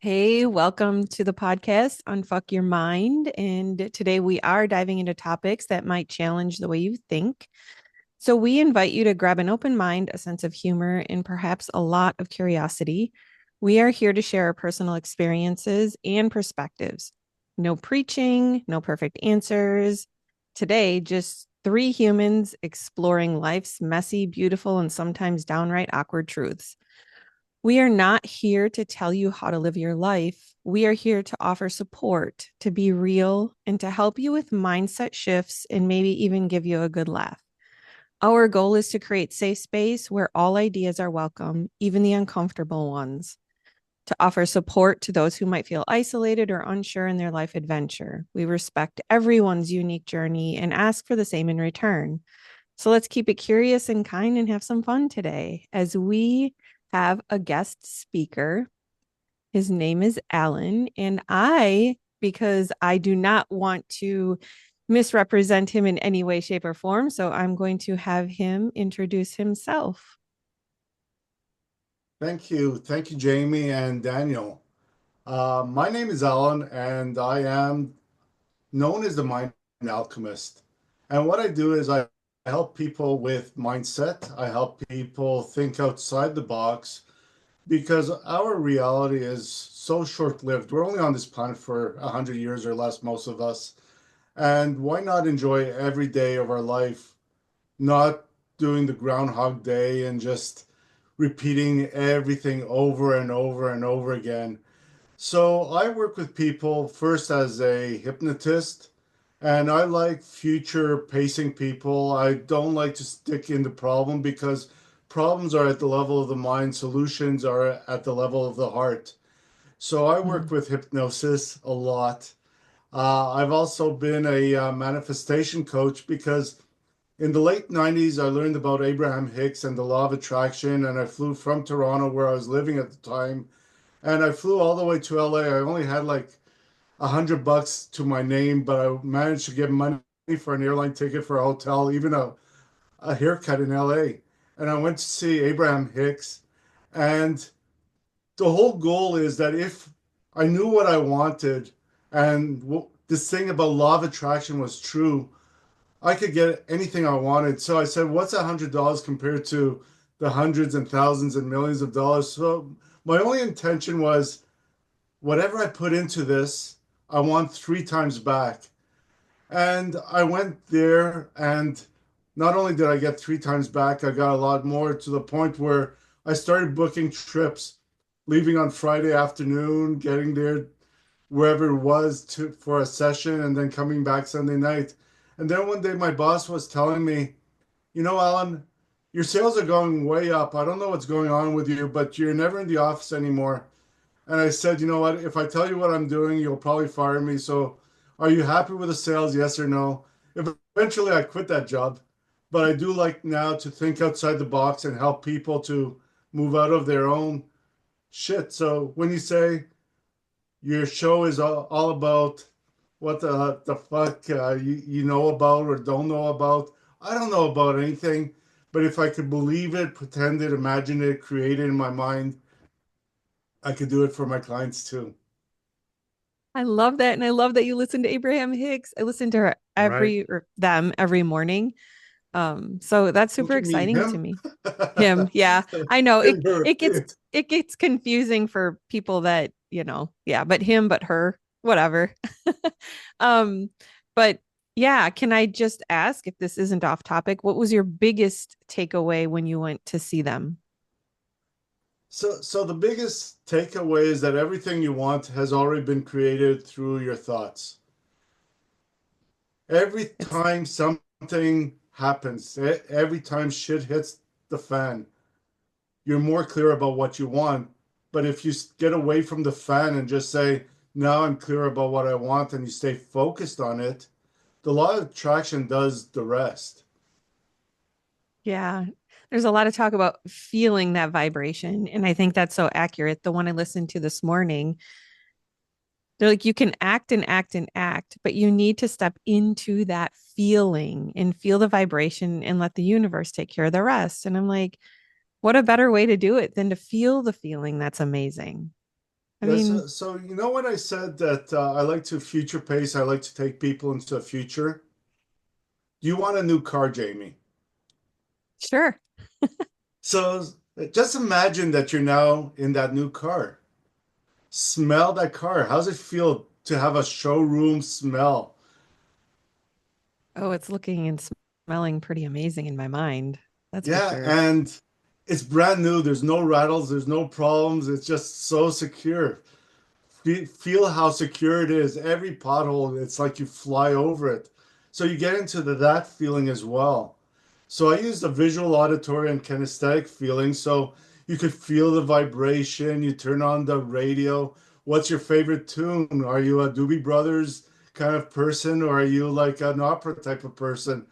Hey, welcome to the podcast Unfuck Your Mind. And today we are diving into topics that might challenge the way you think. So we invite you to grab an open mind, a sense of humor, and perhaps a lot of curiosity. We are here to share our personal experiences and perspectives. No preaching, no perfect answers. Today, just three humans exploring life's messy, beautiful, and sometimes downright awkward truths. We are not here to tell you how to live your life. We are here to offer support, to be real, and to help you with mindset shifts and maybe even give you a good laugh. Our goal is to create safe space where all ideas are welcome, even the uncomfortable ones, to offer support to those who might feel isolated or unsure in their life adventure. We respect everyone's unique journey and ask for the same in return. So let's keep it curious and kind and have some fun today as we have a guest speaker. His name is Alan, and because I do not want to misrepresent him in any way, shape, or form, so I'm going to have him introduce himself. Thank you. Thank you, Jamie and Daniel. My name is Alan, and I am known as the Mind Alchemist. And what I do is I help people with mindset. I help people think outside the box because our reality is so short-lived. We're only on this planet for 100 years or less, most of us. And why not enjoy every day of our life, not doing the Groundhog Day and just repeating everything over and over and over again. So I work with people first as a hypnotist, and I like future pacing people. I don't like to stick in the problem because problems are at the level of the mind, solutions are at the level of the heart. So I work Mhm. with hypnosis a lot. I've also been a manifestation coach because in the late 90s, I learned about Abraham Hicks and the law of attraction, and I flew from Toronto, where I was living at the time, and I flew all the way to LA. I only had like $100 to my name, but I managed to get money for an airline ticket for a hotel, even a haircut in LA. And I went to see Abraham Hicks, and the whole goal is that if I knew what I wanted and this thing about law of attraction was true, I could get anything I wanted. So I said, what's $100 compared to the hundreds and thousands and millions of dollars? So my only intention was whatever I put into this, I want three times back. And I went there, and not only did I get three times back, I got a lot more to the point where I started booking trips, leaving on Friday afternoon, getting there wherever it was for a session, and then coming back Sunday night. And then one day my boss was telling me, Alan, your sales are going way up. I don't know what's going on with you, but you're never in the office anymore. And I said, you know what? If I tell you what I'm doing, you'll probably fire me. So are you happy with the sales? Yes or no? Eventually, I quit that job. But I do like now to think outside the box and help people to move out of their own shit. So when you say your show is all about what the fuck you know about or don't know about. I don't know about anything, but if I could believe it, pretend it, imagine it, create it in my mind, I could do it for my clients too. I love that. And I love that you listen to Abraham Hicks. I listen to her Right. every morning. So that's What super do you mean, exciting to him? me. Him. Yeah. I know Him, her, it. it gets confusing for people that, yeah, but him, but her, whatever. Um, but yeah, can I just ask if this isn't off topic, what was your biggest takeaway when you went to see them? So the biggest takeaway is that everything you want has already been created through your thoughts. Every It's time something happens, every time shit hits the fan, you're more clear about what you want. But if you get away from the fan and just say, now I'm clear about what I want, and you stay focused on it, the law of attraction does the rest. Yeah. There's a lot of talk about feeling that vibration. And I think that's so accurate. The one I listened to this morning, they're like, you can act and act and act, but you need to step into that feeling and feel the vibration and let the universe take care of the rest. And I'm like, what a better way to do it than to feel the feeling? That's amazing. I Yeah, mean, so you know when I said that I like to future pace, I like to take people into the future. Do you want a new car, Jamie? sure. So just imagine that you're now in that new car. Smell that car. How's it feel to have a showroom smell? Oh, it's looking and smelling pretty amazing in my mind. That's for Yeah, sure. and it's brand new. There's no rattles, there's no problems. It's just so secure. Feel how secure it is. Every pothole, it's like you fly over it. So you get into that feeling as well. So I used a visual, auditory, and kinesthetic feeling. So you could feel the vibration. You turn on the radio. What's your favorite tune? Are you a Doobie Brothers kind of person, or are you like an opera type of person?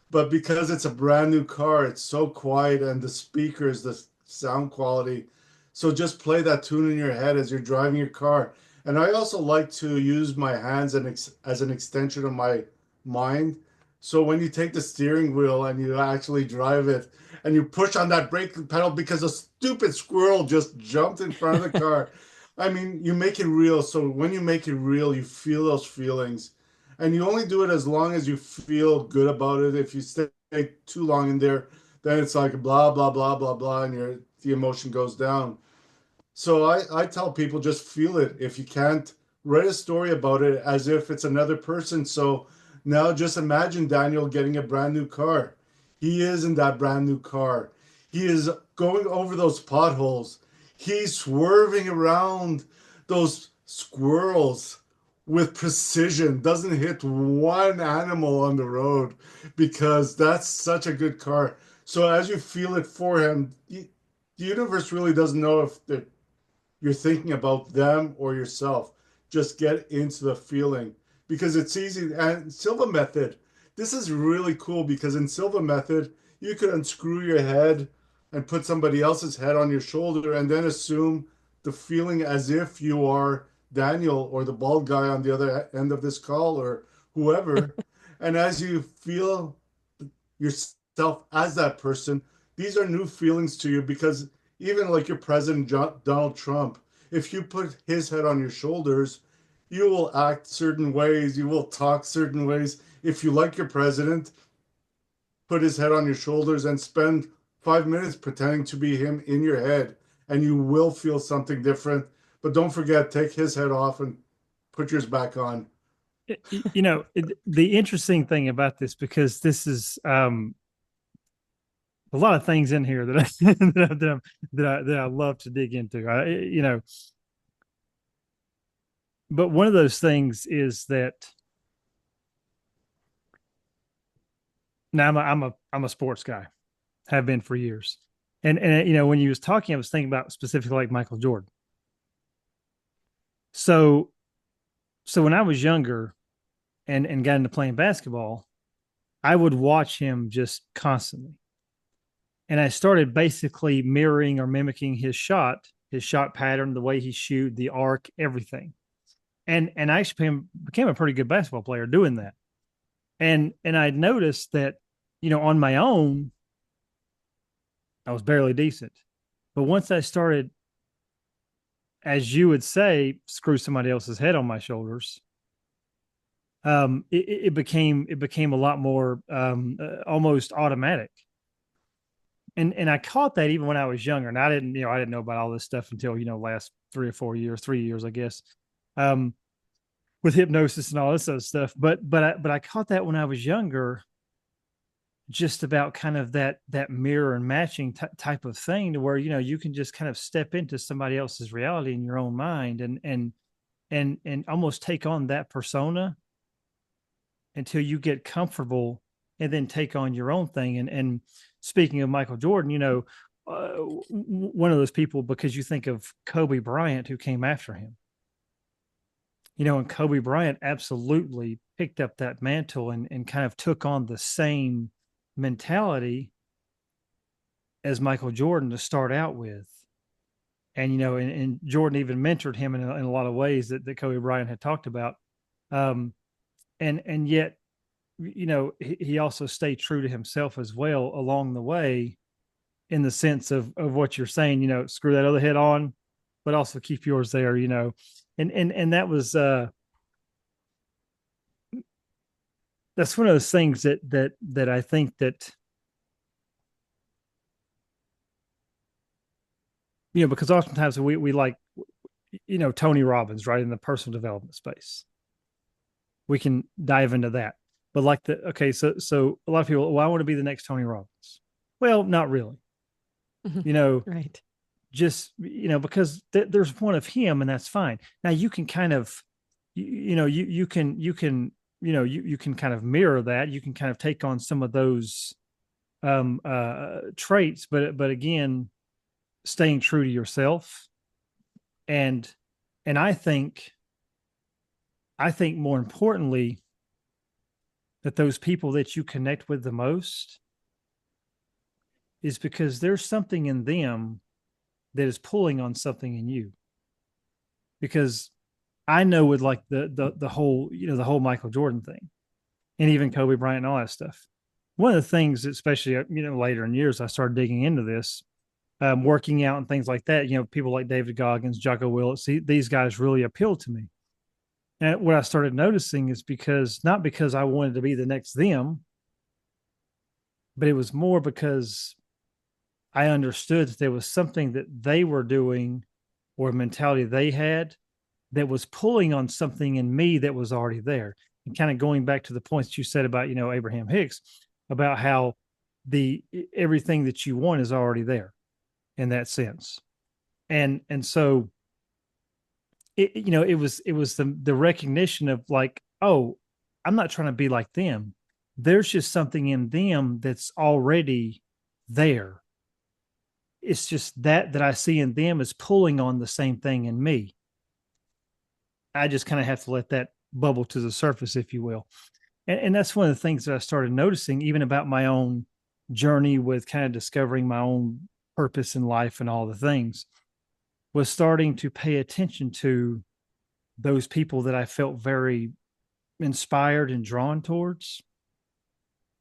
But because it's a brand new car, it's so quiet and the speakers, the sound quality. So just play that tune in your head as you're driving your car. And I also like to use my hands as an extension of my mind. So when you take the steering wheel and you actually drive it and you push on that brake pedal because a stupid squirrel just jumped in front of the car. I mean, you make it real. So when you make it real, you feel those feelings and you only do it as long as you feel good about it. If you stay too long in there, then it's like blah blah blah blah blah, and the emotion goes down. So I tell people just feel it. If you can't, write a story about it as if it's another person. So now just imagine Daniel getting a brand new car. He is in that brand new car. He is going over those potholes. He's swerving around those squirrels with precision, doesn't hit one animal on the road because that's such a good car. So as you feel it for him, the universe really doesn't know if you're thinking about them or yourself. Just get into the feeling because it's easy. And Silva method, this is really cool because in Silva method, you could unscrew your head and put somebody else's head on your shoulder and then assume the feeling as if you are Daniel or the bald guy on the other end of this call or whoever. And as you feel yourself as that person, these are new feelings to you because even like your president Donald Trump, if you put his head on your shoulders, you will act certain ways, you will talk certain ways. If you like your president, put his head on your shoulders and spend 5 minutes pretending to be him in your head, and you will feel something different. But don't forget, take his head off and put yours back on. The interesting thing about this, because this is a lot of things in here that I, that I love to dig into. But one of those things is that now I'm a sports guy, have been for years, and when you was talking, I was thinking about specifically like Michael Jordan. So so when I was younger and got into playing basketball, I would watch him just constantly, and I started basically mirroring or mimicking his shot pattern, the way he shoot, the arc, everything. And I actually became a pretty good basketball player doing that. And I noticed that, on my own, I was barely decent. But once I started, as you would say, screw somebody else's head on my shoulders, it became a lot more almost automatic. And I caught that even when I was younger, and I didn't know about all this stuff until last 3 or 4 years, 3 years, I guess, um, with hypnosis and all this other stuff. But I caught that when I was younger, just about kind of that mirror and matching type of thing, to where you can just kind of step into somebody else's reality in your own mind, and almost take on that persona until you get comfortable, and then take on your own thing. And speaking of Michael Jordan, one of those people, because you think of Kobe Bryant, who came after him, and Kobe Bryant absolutely picked up that mantle, and kind of took on the same mentality as Michael Jordan to start out with. And Jordan even mentored him in a lot of ways that Kobe Bryant had talked about. And yet, he also stayed true to himself as well along the way, in the sense of what you're saying, screw that other head on. but also keep yours there, and that was that's one of those things that I think that, because oftentimes we like, Tony Robbins, right, in the personal development space. We can dive into that. But like so a lot of people, well, I want to be the next Tony Robbins. Well, not really. You know, Right. just because there's one of him, and that's fine. Now you can kind of, you can kind of mirror that. You can kind of take on some of those traits, but again, staying true to yourself. And I think more importantly, that those people that you connect with the most is because there's something in them that is pulling on something in you. Because I know with like the whole, the whole Michael Jordan thing, and even Kobe Bryant and all that stuff. One of the things, especially later in years, I started digging into this, working out and things like that. People like David Goggins, Jocko Willits, these guys really appealed to me. And what I started noticing is not because I wanted to be the next them, but it was more because I understood that there was something that they were doing, or a mentality they had, that was pulling on something in me that was already there. And kind of going back to the points you said about, Abraham Hicks, about how everything that you want is already there in that sense. And so it was the recognition of like, oh, I'm not trying to be like them. There's just something in them that's already there. It's just that I see in them is pulling on the same thing in me. I just kind of have to let that bubble to the surface, if you will. And that's one of the things that I started noticing, even about my own journey with kind of discovering my own purpose in life and all the things, was starting to pay attention to those people that I felt very inspired and drawn towards,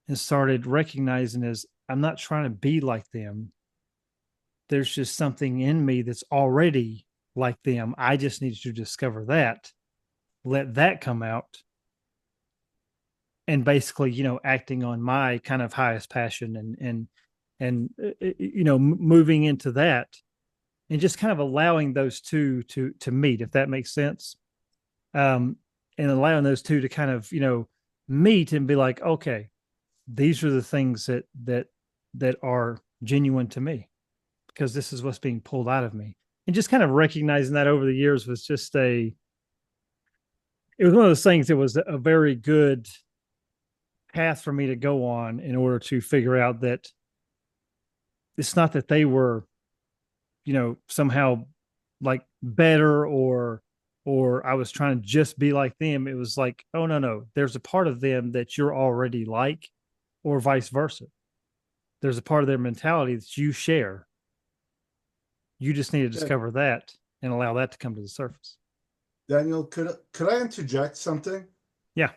and started recognizing as I'm not trying to be like them. There's just something in me that's already like them. I just need to discover that, let that come out, and basically, acting on my kind of highest passion, and moving into that, and just kind of allowing those two to meet, if that makes sense. And allowing those two to kind of, meet and be like, okay, these are the things that are genuine to me, because this is what's being pulled out of me. And just kind of recognizing that over the years was just it was one of those things that was a very good path for me to go on, in order to figure out that it's not that they were, somehow like better, or I was trying to just be like them. It was like, oh, no, there's a part of them that you're already like, or vice versa. There's a part of their mentality that you share. You just need to discover that and allow that to come to the surface. Daniel, could I interject something? Yeah.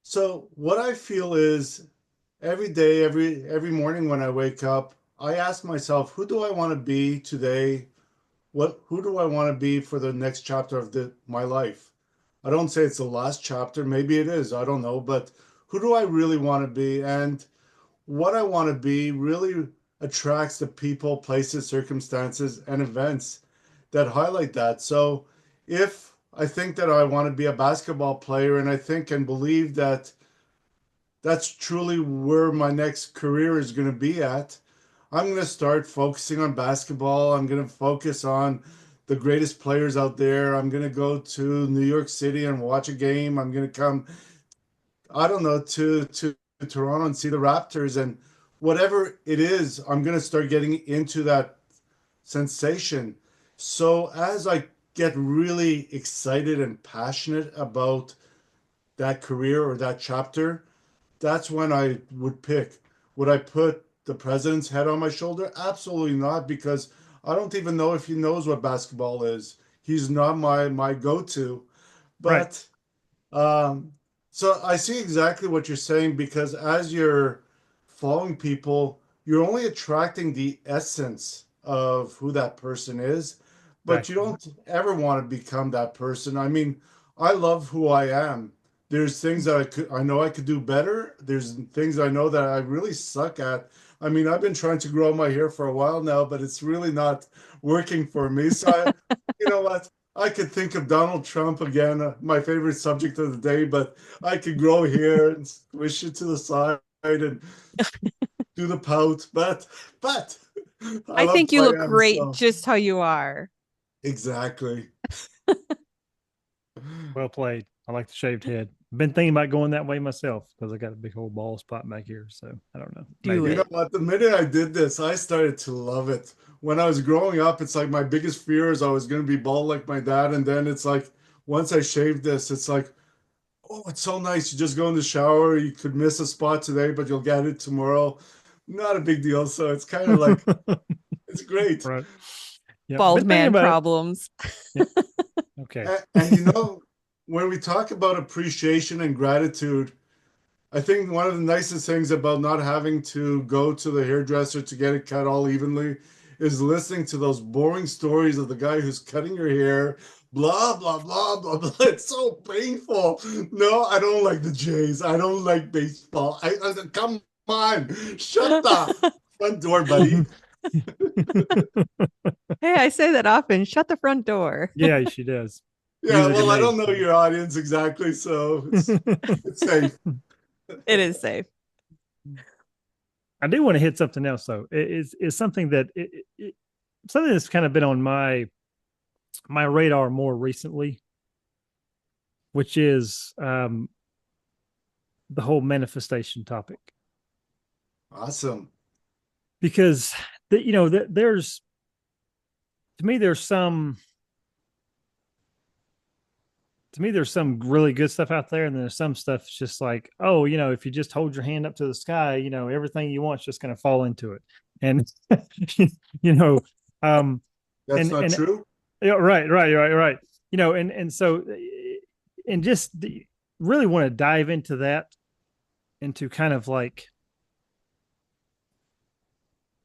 So what I feel is every day, every morning when I wake up, I ask myself, who do I want to be today? Who do I want to be for the next chapter of my life? I don't say it's the last chapter, maybe it is, I don't know, but who do I really want to be? And what I want to be really attracts the people, places, circumstances, and events that highlight that. So if I think that I want to be a basketball player, and I think and believe that that's truly where my next career is going to be at, I'm going to start focusing on basketball. I'm going to focus on the greatest players out there. I'm going to go to New York City and watch a game. I'm going to come, I don't know, to Toronto and see the Raptors, and whatever it is, I'm going to start getting into that sensation. So as I get really excited and passionate about that career or that chapter, that's when I would pick. Would I put the president's head on my shoulder? Absolutely not, because I don't even know if he knows what basketball is. He's not my go-to. Right. But so I see exactly what you're saying, because as you're following people, you're only attracting the essence of who that person is. but you Exactly. don't ever want to become that person. I mean, I love who I am. There's things that I know I could do better. There's things I know that I really suck at. I mean, I've been trying to grow my hair for a while now, but it's really not working for me. So you know what? I could think of Donald Trump again, my favorite subject of the day, but I could grow hair and squish it to the side and do the pout. But I I love think who you look I am. great So just how you are. exactly. Well played. I like the shaved head. Been thinking about going that way myself because I got a big old bald spot back here. So I don't know. Do You Maybe. know it. what? The minute I did this, I started to love it. When I was growing up, it's like my biggest fear is I was going to be bald like my dad. And then it's like, once I shaved this, it's like, oh, it's so nice. You just go in the shower. You could miss a spot today, but you'll get it tomorrow. Not a big deal. So it's kind of like, it's great. Right. Yeah. Bald Been thinking man about it. problems. Yeah. Okay. And you know, when we talk about appreciation and gratitude, I think one of the nicest things about not having to go to the hairdresser to get it cut all evenly is listening to those boring stories of the guy who's cutting your hair, blah, blah, blah, blah, blah. It's so painful. No, I don't like the Jays. I don't like baseball. Come on, shut the front door, buddy. Hey, I say that often. Shut the front door. Yeah, she does. Yeah, Usually to well, I me. don't know your audience exactly, so it's safe. It is safe. I do want to hit something else though. Is something that something that's kind of been on my radar more recently, which is the whole manifestation topic. Awesome. Because there's to me there's some really good stuff out there, and then there's some stuff just like, oh, if you just hold your hand up to the sky, everything you want is just going to fall into it. And you know um That's not and true. yeah, right. And so and just really want to dive into that, into kind of like,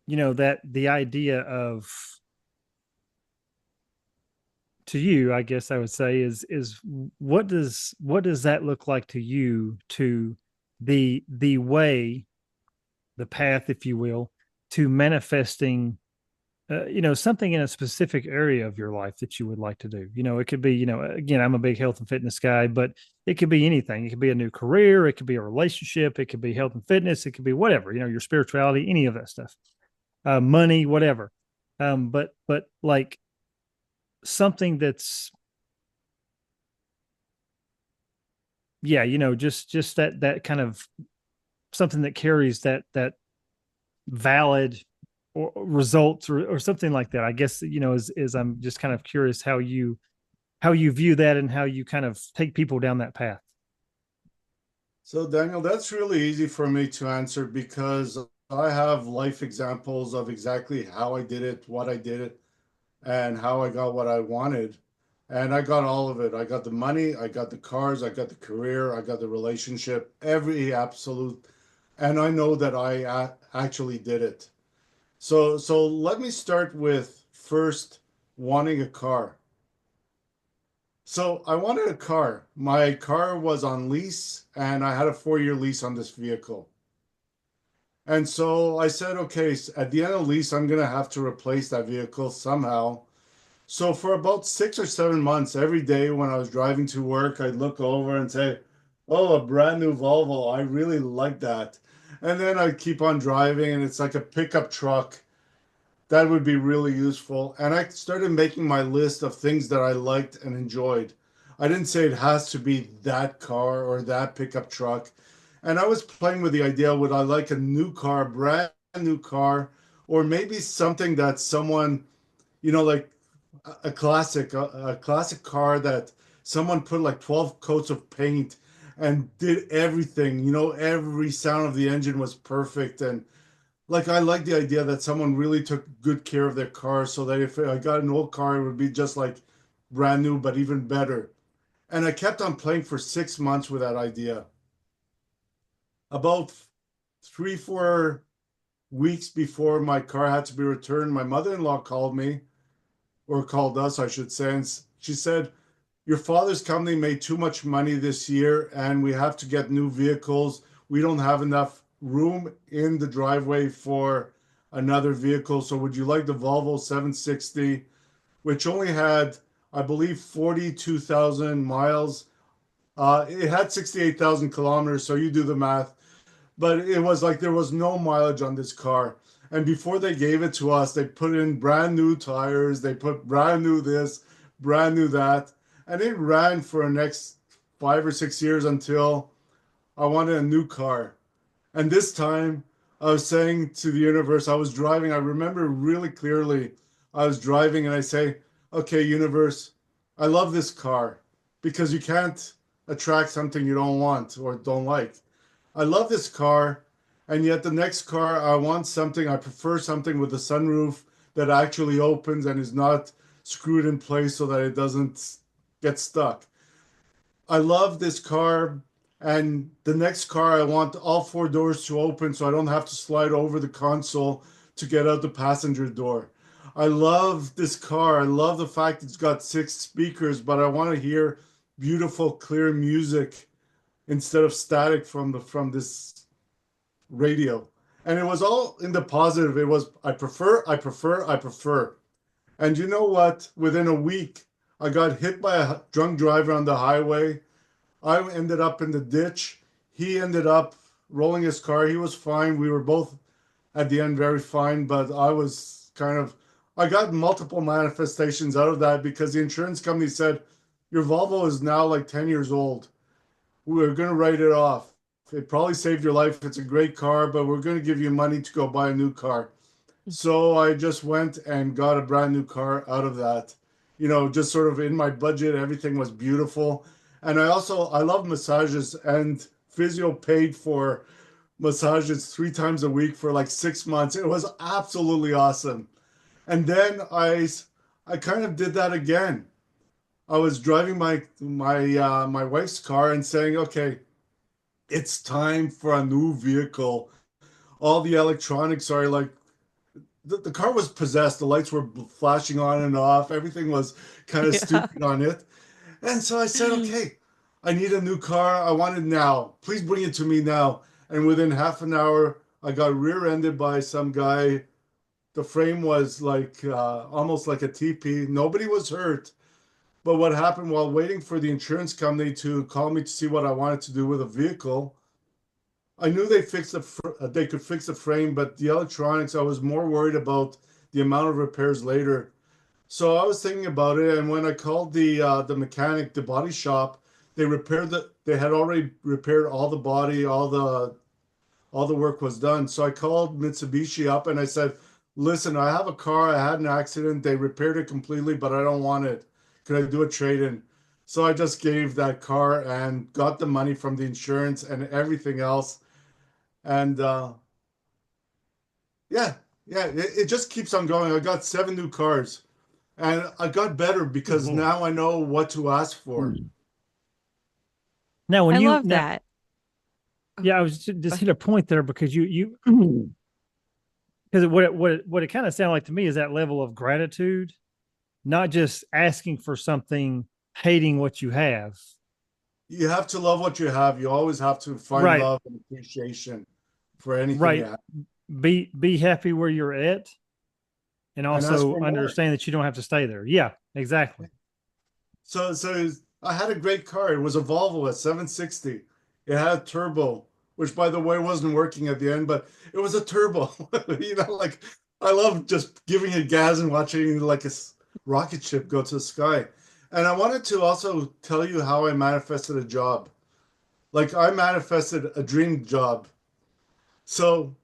that the idea of, to you, I guess I would say, is what does that look like to you, to the way, the path, if you will, to manifesting something in a specific area of your life that you would like to do. It could be, again, I'm a big health and fitness guy, but it could be anything. It could be a new career, it could be a relationship, it could be health and fitness, it could be whatever, your spirituality, any of that stuff, money, whatever. But like something that's, yeah, just that kind of something that carries that valid or results, or something like that. I guess, is I'm just kind of curious how you view that, and how you kind of take people down that path. So, Daniel, that's really easy for me to answer because I have life examples of exactly how I did it, what I did it, and how I got what I wanted. And I got all of it. I got the money, I got the cars, I got the career, I got the relationship, every absolute. And I know that I actually did it. So let me start with first wanting a car. So I wanted a car. My car was on lease, and I had a 4-year lease on this vehicle. And so I said, okay, at the end of the lease, I'm going to have to replace that vehicle somehow. So for about 6 or 7 months, every day when I was driving to work, I'd look over and say, oh, a brand new Volvo. I really like that. And then I'd keep on driving, and it's like a pickup truck. That would be really useful. And I started making my list of things that I liked and enjoyed. I didn't say it has to be that car or that pickup truck. And I was playing with the idea, would I like a new car, brand new car, or maybe something that someone, like a classic car that someone put like 12 coats of paint and did everything, every sound of the engine was perfect. And like I like the idea that someone really took good care of their car so that if I got an old car, it would be just like brand new, but even better. And I kept on playing for 6 months with that idea. About 3, 4 weeks before my car had to be returned, my mother-in-law called me or called us, I should say. And she said, your father's company made too much money this year and we have to get new vehicles. We don't have enough room in the driveway for another vehicle. So would you like the Volvo 760, which only had, I believe, 42,000 miles? It had 68,000 kilometers. So you do the math. But it was like there was no mileage on this car. And before they gave it to us, they put in brand new tires, they put brand new this, brand new that. And it ran for the next 5 or 6 years until I wanted a new car. And this time I was saying to the universe, I was driving, I remember really clearly, I was driving and I say, okay, universe, I love this car because you can't attract something you don't want or don't like. I love this car, and yet the next car, I want something, I prefer something with a sunroof that actually opens and is not screwed in place so that it doesn't get stuck. I love this car, and the next car, I want all four doors to open so I don't have to slide over the console to get out the passenger door. I love this car. I love the fact it's got 6 speakers, but I want to hear beautiful, clear music instead of static from this radio. And it was all in the positive. It was I prefer, I prefer, I prefer. And you know what? Within a week, I got hit by a drunk driver on the highway. I ended up in the ditch. He ended up rolling his car. He was fine. We were both at the end very fine, but I got multiple manifestations out of that because the insurance company said, your Volvo is now like 10 years old. We're going to write it off. It probably saved your life. It's a great car, but we're going to give you money to go buy a new car. So I just went and got a brand new car out of that. Just sort of in my budget, everything was beautiful. And I love massages, and physio paid for massages 3 times a week for like 6 months. It was absolutely awesome. And then I kind of did that again. I was driving my wife's car and saying, okay, it's time for a new vehicle. All the electronics are like the car was possessed. The lights were flashing on and off. Everything was kind of Yeah. stupid on it. And so I said, okay, I need a new car. I want it now. Please bring it to me now. And within half an hour, I got rear-ended by some guy. The frame was like almost like a TP. Nobody was hurt. But what happened while waiting for the insurance company to call me to see what I wanted to do with a vehicle, I knew they could fix the frame, but the electronics, I was more worried about the amount of repairs later. So I was thinking about it, and when I called the mechanic, the body shop, they had already repaired all the body, all the work was done. So I called Mitsubishi up and I said, listen, I have a car, I had an accident, they repaired it completely, but I don't want it. Could I do a trade-in? So I just gave that car and got the money from the insurance and everything else. And yeah, yeah, it just keeps on going. I got 7 new cars and I got better because Mhm. now I know what to ask for. Now, when I you love now, that. Oh, yeah, I was just but hit a point there because you because what it kind of sounded like to me is that level of gratitude, not just asking for something, hating what you have. You have to love what you have. You always have to find Right, love and appreciation for anything you right. have Be happy where you're at, and and ask also for more. understand that you don't have to stay there. Yeah, exactly. So I had a great car. It was a Volvo, a 760. It had a turbo, which by the way wasn't working at the end, but it was a turbo. Like I love just giving it gas and watching like rocket ship go to the sky. And I wanted to also tell you how I manifested a job. Like I manifested a dream job. So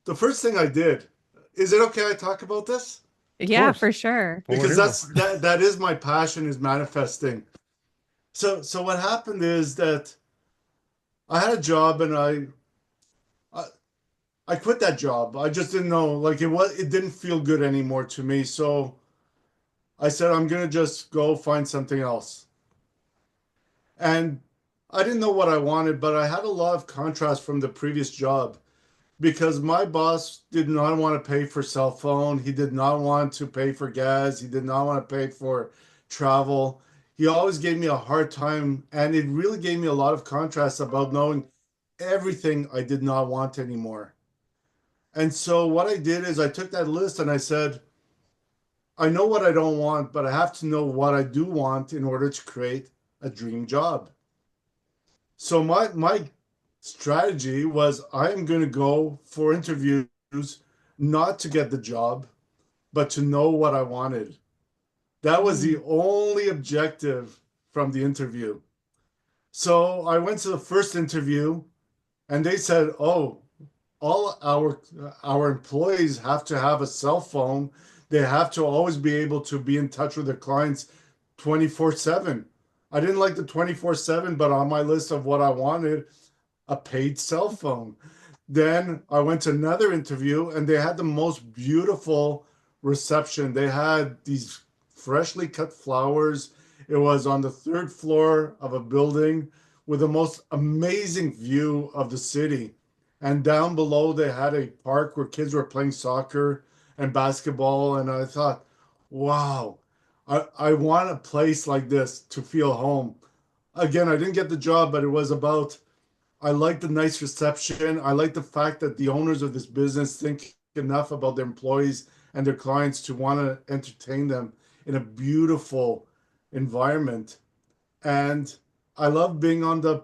the first thing I did, is it okay I talk about this? Of yeah, course, for sure. what we're Because here for. that is my passion is manifesting. So what happened is that I had a job and I I quit that job. I just didn't know like it didn't feel good anymore to me. So I said I'm gonna just go find something else. And I didn't know what I wanted, but I had a lot of contrast from the previous job because my boss did not want to pay for cell phone. He did not want to pay for gas. He did not want to pay for travel. He always gave me a hard time, and it really gave me a lot of contrast about knowing everything I did not want anymore. And so what I did is I took that list and I said, I know what I don't want, but I have to know what I do want in order to create a dream job. So my strategy was I am going to go for interviews not to get the job, but to know what I wanted. That was the Mm. only objective from the interview. So I went to the first interview and they said, "Oh, all our employees have to have a cell phone. They have to always be able to be in touch with their clients 24/7." I didn't like the 24/7, but on my list of what I wanted, a paid cell phone. Then I went to another interview and they had the most beautiful reception. They had these freshly cut flowers. It was on the third floor of a building with the most amazing view of the city. And down below, they had a park where kids were playing soccer and basketball. And I thought, wow, I want a place like this to feel home. Again, I didn't get the job, but it was about I like the nice reception. I like the fact that the owners of this business think enough about their employees and their clients to want to entertain them in a beautiful environment. And I love being on the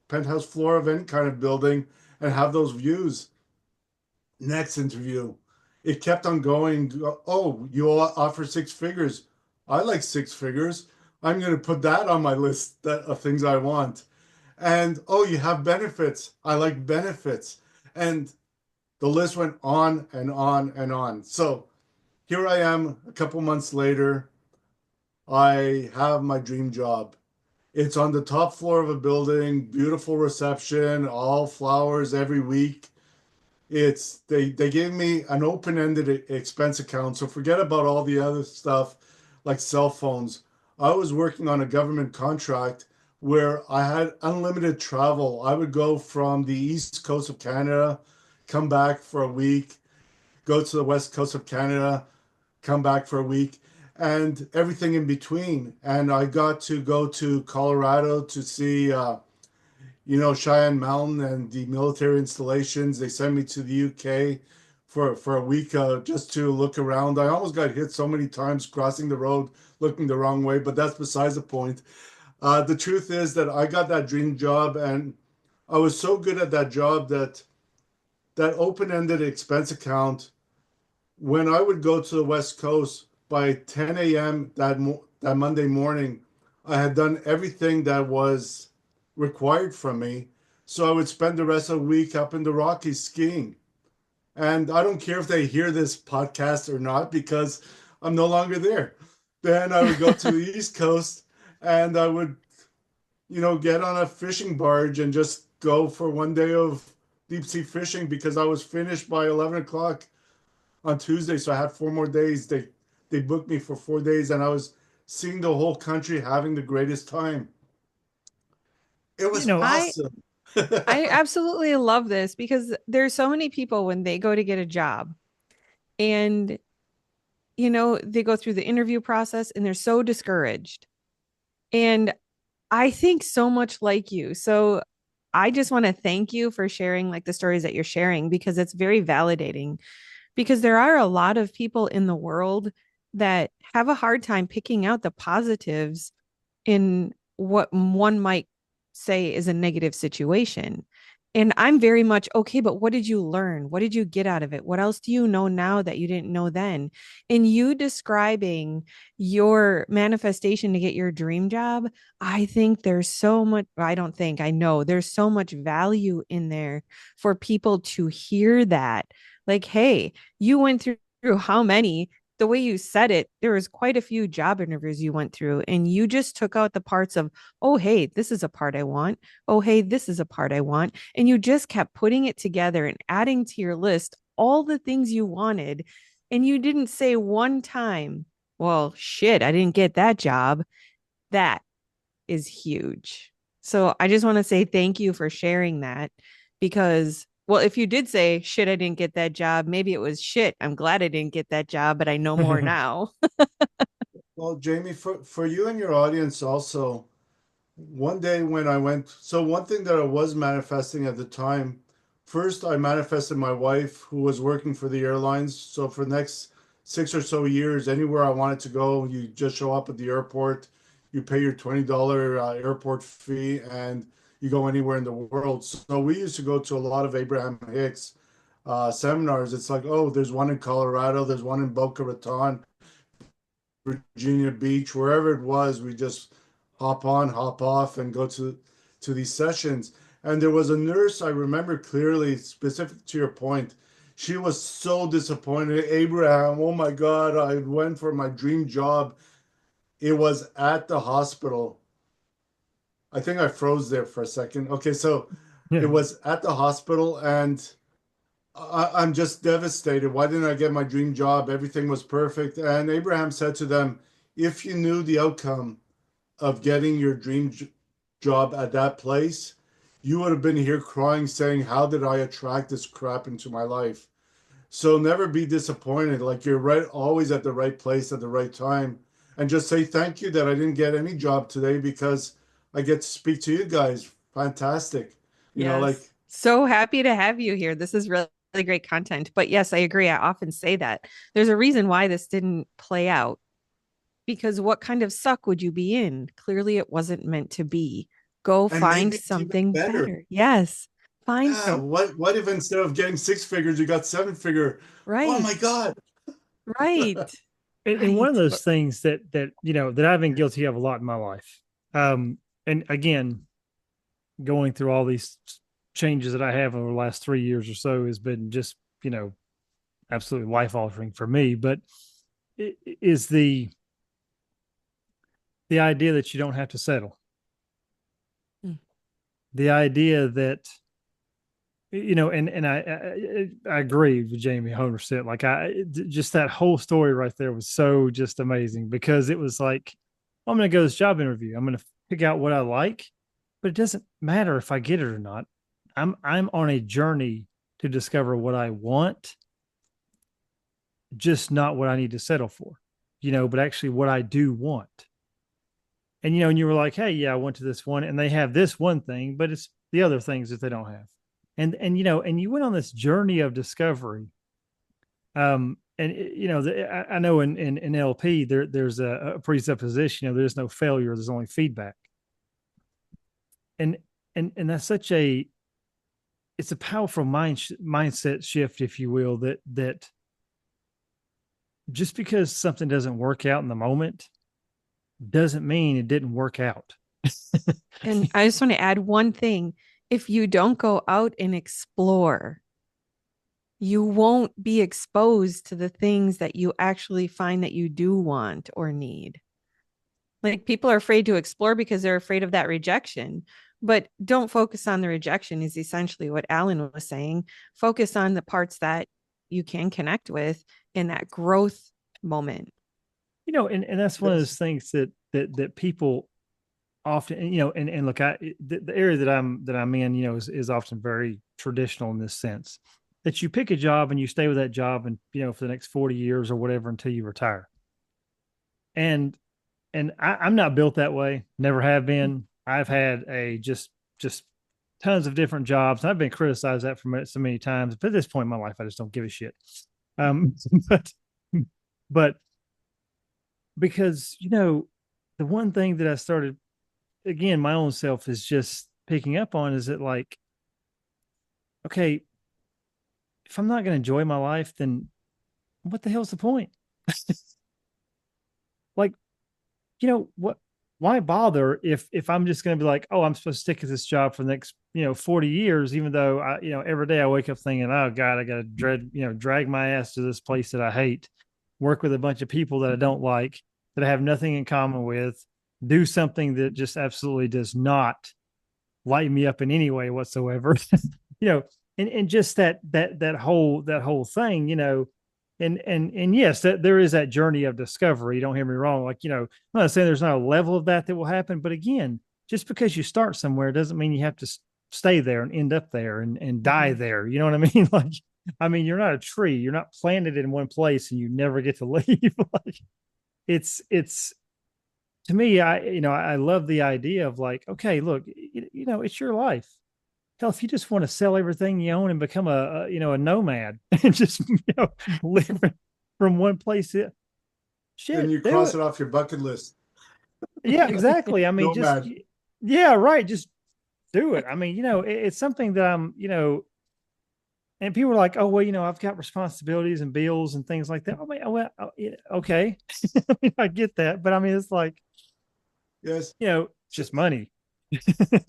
penthouse floor of any kind of building and have those views. Next interview, it kept on going. Oh, you offer six figures. I like six figures. I'm going to put that on my list of things I want. And oh, you have benefits. I like benefits. And the list went on and on and on. So here I am a couple months later. I have my dream job. It's on the top floor of a building, beautiful reception, all flowers every week. They gave me an open-ended expense account. So forget about all the other stuff like cell phones. I was working on a government contract where I had unlimited travel. I would go from the east coast of Canada, come back for a week, go to the west coast of Canada, come back for a week, and everything in between. And I got to go to Colorado to see Cheyenne Mountain and the military installations. They sent me to the UK for a week just to look around. I almost got hit so many times crossing the road, looking the wrong way, but that's besides the point. The truth is that I got that dream job, and I was so good at that job that that open-ended expense account, when I would go to the West Coast by 10 a.m. that Monday morning, I had done everything that was required from me. So I would spend the rest of the week up in the Rockies skiing. And I don't care if they hear this podcast or not because I'm no longer there. Then I would go to the East Coast and I would, get on a fishing barge and just go for one day of deep sea fishing because I was finished by 11 o'clock on Tuesday. So I had 4 more days. They booked me for 4 days and I was seeing the whole country having the greatest time. It You was know, awesome. I absolutely love this because there's so many people when they go to get a job and they go through the interview process and they're so discouraged. And I think so much like you. So I just want to thank you for sharing like the stories that you're sharing because it's very validating because there are a lot of people in the world that have a hard time picking out the positives in what one might say is a negative situation. And I'm very much okay, but what did you learn? What did you get out of it? What else do you know now that you didn't know then? In you describing your manifestation to get your dream job, I think there's so much, I don't think, I know there's so much value in there for people to hear that. Like, hey, you went through how many? The way you said it, there was quite a few job interviews you went through, and you just took out the parts of, oh, hey, this is a part I want. Oh, hey, this is a part I want. And you just kept putting it together and adding to your list all the things you wanted. And you didn't say one time, well, shit, I didn't get that job. That is huge. So I just want to say thank you for sharing that because well, if you did say shit, I didn't get that job, maybe it was shit. I'm glad I didn't get that job, but I know more now. Well, Jamie, for you and your audience also, one day when I went, so one thing that I was manifesting at the time, first I manifested my wife who was working for the airlines. So for the next 6 or so years, anywhere I wanted to go, you just show up at the airport, you pay your $20 airport fee, and you go anywhere in the world. So we used to go to a lot of Abraham Hicks seminars. It's like, oh, there's one in Colorado, there's one in Boca Raton, Virginia Beach, wherever it was, we just hop on, hop off, and go to these sessions. And there was a nurse I remember clearly, specific to your point. She was so disappointed. Abraham, oh my God, I went for my dream job. It was at the hospital. I think I froze there for a second. Okay, so it Yeah. was at the hospital, and I'm just devastated. Why didn't I get my dream job? Everything was perfect. And Abraham said to them, if you knew the outcome of getting your dream job at that place, you would have been here crying, saying, how did I attract this crap into my life? So never be disappointed. Like you're right, always at the right place at the right time. And just say thank you that I didn't get any job today because I get to speak to you guys. Fantastic. Like, Yes. So happy to have you here. This is really great content. But yes, I agree. I often say that there's a reason why this didn't play out, because what kind of suck would you be in? Clearly, it wasn't meant to be. Go and find maybe it's even something better. better. Yes. Find Yeah, some. what if instead of getting 6 figures, you got 7 figure? Oh my Right. God. Right. And one of Right. those things that that I've been guilty of a lot in my life. And again, going through all these changes that I have over the last 3 years or so has been just, absolutely life altering for me. But it is the idea that you don't have to settle. Mm. The idea that and I agree with Jamie 100%. Like just that whole story right there was so just amazing, because it was like, well, I'm going to go to this job interview. I'm going to pick out what I like, but it doesn't matter if I get it or not. I'm on a journey to discover what I want, just not what I need to settle for, but actually what I do want. And you were like, hey, yeah, I went to this one and they have this one thing, but it's the other things that they don't have. And you went on this journey of discovery. I know in LP there's a presupposition, there's no failure, there's only feedback. And that's such it's a powerful mindset shift, if you will, that just because something doesn't work out in the moment doesn't mean it didn't work out. And I just want to add one thing. If you don't go out and explore, you won't be exposed to the things that you actually find that you do want or need. Like people are afraid to explore because they're afraid of that rejection. But don't focus on the rejection, is essentially what Alan was saying. Focus on the parts that you can connect with in that growth moment. And that's one of those things that people often, and look, the area that I'm in, is often very traditional in this sense, that you pick a job and you stay with that job and, for the next 40 years or whatever until you retire. And I'm not built that way. Never have been. I've had just tons of different jobs. I've been criticized that for so many times. But at this point in my life, I just don't give a shit. But but because the one thing that I started, again, my own self is just picking up on, is that, like, okay, if I'm not going to enjoy my life, then what the hell's the point? Like, what, why bother if I'm just going to be like, oh, I'm supposed to stick at this job for the next 40 years, even though I every day I wake up thinking, oh God, I got to drag my ass to this place that I hate, work with a bunch of people that I don't like, that I have nothing in common with, do something that just absolutely does not light me up in any way whatsoever. you know and just that whole thing, and yes, that there is that journey of discovery. Don't hear me wrong. Like, I'm not saying there's not a level of that will happen, but again, just because you start somewhere doesn't mean you have to stay there and end up there and die there. You know what I mean? Like, I mean, you're not a tree. You're not planted in one place and you never get to leave. Like, it's to me, I love the idea of like, okay, look, it's your life. Hell, if you just want to sell everything you own and become a nomad and just live from one place to Then shit, you do cross it. it off your bucket list. Yeah, exactly. I mean, just Nomad. yeah, right. Just do it. I mean, it's something that and people are like, oh, well, I've got responsibilities and bills and things like that. I mean, well, yeah, okay. I mean, I get that, but I mean, it's like, Yes. So, just money.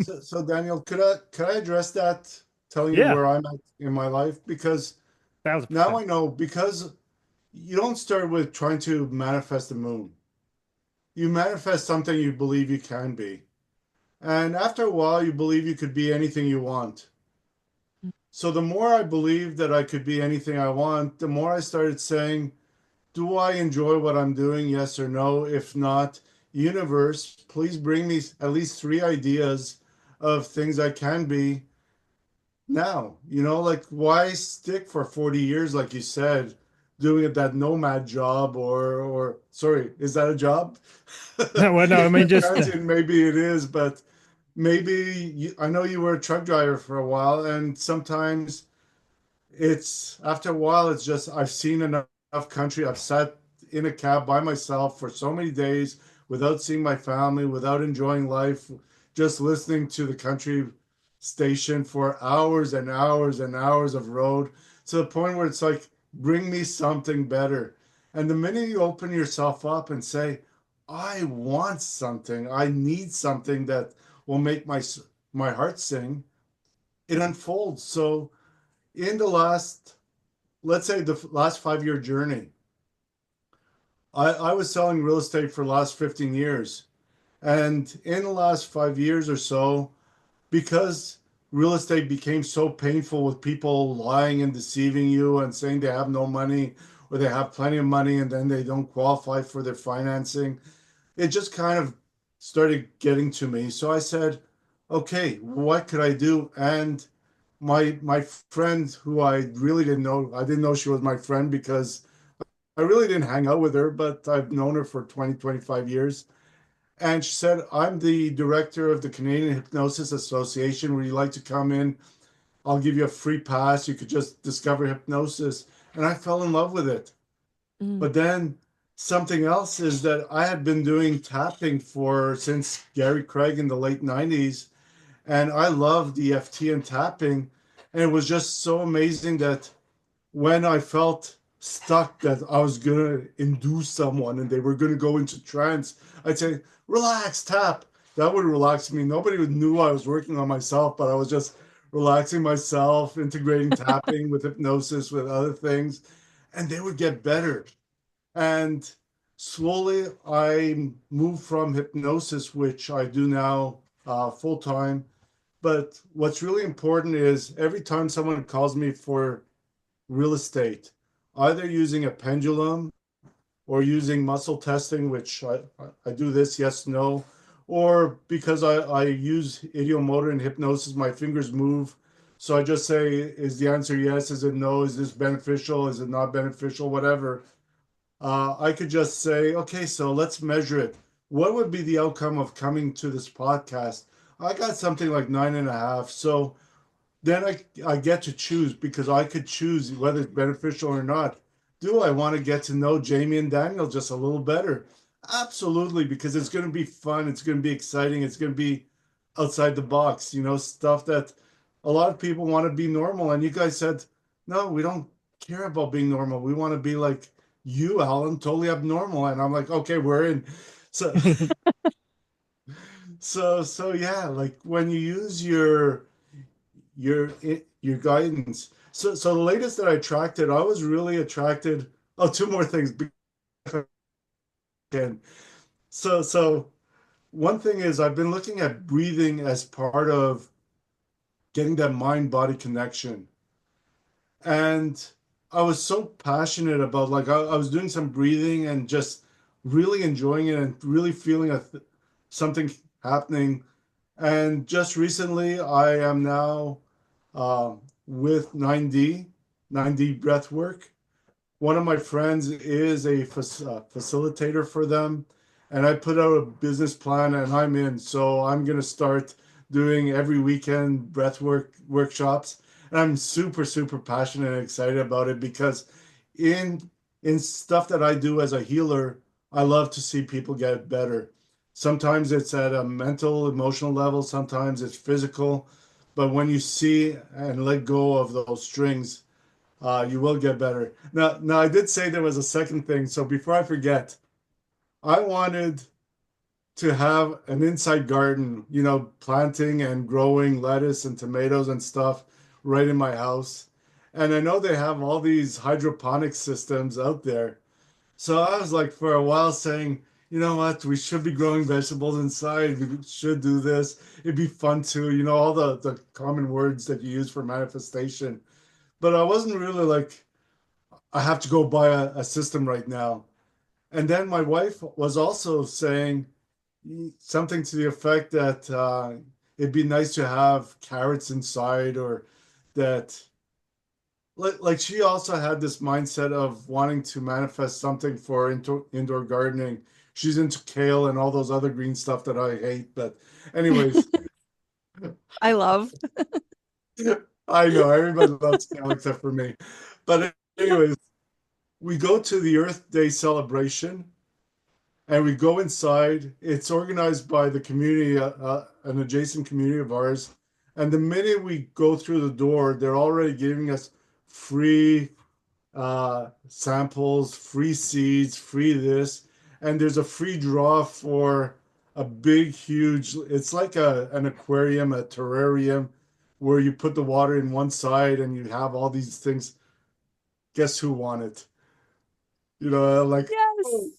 so Daniel, could I address that, telling you Yeah, where I'm at in my life? Because thousand now percent. I know, because you don't start with trying to manifest the moon. You manifest something you believe you can be. And after a while, you believe you could be anything you want. So the more I believed that I could be anything I want, the more I started saying, do I enjoy what I'm doing? Yes or no? If not, universe, please bring me at least three ideas of things I can be now. Like, why stick for 40 years, like you said, doing it that nomad job, or sorry, is that a job? No, well, no, I If mean, you're just transient, maybe it is, but maybe I know you were a truck driver for a while, and sometimes it's after a while, it's just I've seen enough country. I've sat in a cab by myself for so many days without seeing my family, without enjoying life, just listening to the country station for hours and hours and hours of road, to the point where it's like, bring me something better. And the minute you open yourself up and say, I want something, I need something that will make my heart sing, it unfolds. So in the last, let's say the last 5 year journey, I was selling real estate for the last 15 years. And in the last 5 years or so, because real estate became so painful with people lying and deceiving you and saying they have no money or they have plenty of money and then they don't qualify for their financing, it just kind of started getting to me. So I said, okay, what could I do? And my friend, who I really didn't know, I didn't know she was my friend because I really didn't hang out with her, but I've known her for 20, 25 years. And she said, I'm the director of the Canadian Hypnosis Association. Would you like to come in? I'll give you a free pass. You could just discover hypnosis. And I fell in love with it. Mm, But then something else is that I had been doing tapping for since Gary Craig in the late 90s. And I loved EFT and tapping. And it was just so amazing that when I felt stuck, that I was gonna induce someone and they were gonna go into trance, I'd say, relax, tap. That would relax me. Nobody knew I was working on myself, but I was just relaxing myself, integrating tapping with hypnosis, with other things, and they would get better. And slowly I moved from hypnosis, which I do now full time. But what's really important is every time someone calls me for real estate, either using a pendulum or using muscle testing, which I do this, yes, no, or because I use idiomotor and hypnosis, my fingers move. So I just say, is the answer yes? Is it no? Is this beneficial? Is it not beneficial? Whatever. I could just say, okay, so let's measure it. What would be the outcome of coming to this podcast? I got something like 9.5. So then I get to choose, because I could choose whether it's beneficial or not. Do I want to get to know Jamie and Daniel just a little better? Absolutely, because it's going to be fun. It's going to be exciting. It's going to be outside the box, stuff that a lot of people want to be normal. And you guys said, no, we don't care about being normal. We want to be like you, Alan, totally abnormal. And I'm like, okay, we're in. So, so yeah, like when you use your guidance. So the latest that I attracted, I was really attracted. Oh, two more things. Again. So one thing is I've been looking at breathing as part of getting that mind body connection. And I was so passionate about, like, I was doing some breathing and just really enjoying it and really feeling something happening. And just recently, I am now with 9D breath work. One of my friends is a facilitator for them, and I put out a business plan and I'm in. So I'm going to start doing every weekend breathwork workshops. And I'm super, super passionate and excited about it because in in stuff that I do as a healer, I love to see people get better. Sometimes it's at a mental, emotional level, sometimes it's physical. But when you see and let go of those strings, you will get better. Now, I did say there was a second thing. So before I forget, I wanted to have an inside garden, planting and growing lettuce and tomatoes and stuff right in my house. And I know they have all these hydroponic systems out there. So I was like, for a while saying, you know what, we should be growing vegetables inside. We should do this. It'd be fun too, all the common words that you use for manifestation. But I wasn't really like, I have to go buy a system right now. And then my wife was also saying something to the effect that it'd be nice to have carrots inside, or that, like she also had this mindset of wanting to manifest something for indoor gardening. She's into kale and all those other green stuff that I hate. But anyways, I love. I know everybody loves kale except for me. But anyways, we go to the Earth Day celebration and we go inside. It's organized by the community, an adjacent community of ours. And the minute we go through the door, they're already giving us free samples, free seeds, free this. And there's a free draw for a big, huge, it's like an aquarium, a terrarium, where you put the water in one side and you have all these things. Guess who won it? Like, oh, Yes.